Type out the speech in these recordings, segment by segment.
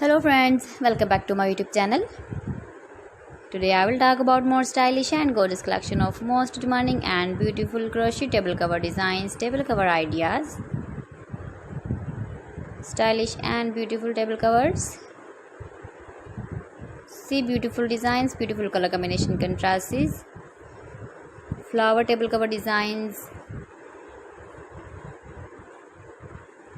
Hello friends, welcome back to my YouTube channel. Today I will talk about more stylish and gorgeous collection of most demanding and beautiful crochet table cover designs, table cover ideas. Stylish and beautiful table covers. See beautiful designs, beautiful color combination contrasts, flower table cover designs,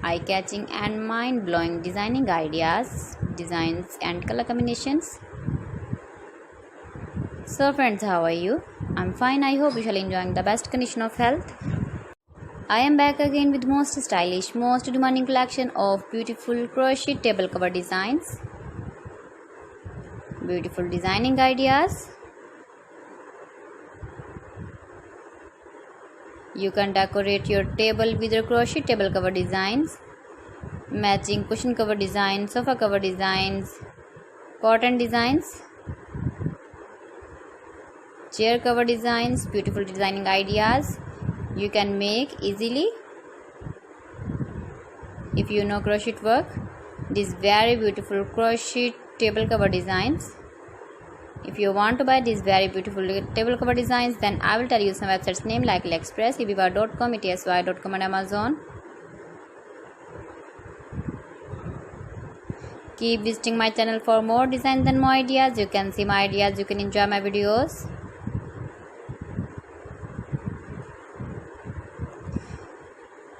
eye-catching and mind-blowing designing ideas, designs and color combinations. So friends, how are you? I'm fine. I hope you shall enjoying the best condition of health. I am back again with most stylish, most demanding collection of beautiful crochet table cover designs, beautiful designing ideas. You can decorate your table with your crochet table cover designs, matching cushion cover designs, sofa cover designs, cotton designs, chair cover designs, beautiful designing ideas you can make easily if you know crochet work. These very beautiful crochet table cover designs. If you want to buy these very beautiful table cover designs, then I will tell you some websites name like AliExpress, eBay.com, etsy.com and Amazon. Keep visiting my channel for more designs and more ideas. You can see my ideas, you can enjoy my videos.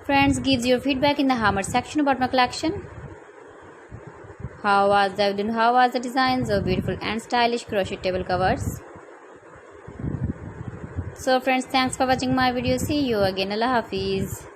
Friends, give your feedback in the comment section about my collection. How was the designs of beautiful and stylish crochet table covers? So friends, thanks for watching my video. See you again. Allah Hafiz.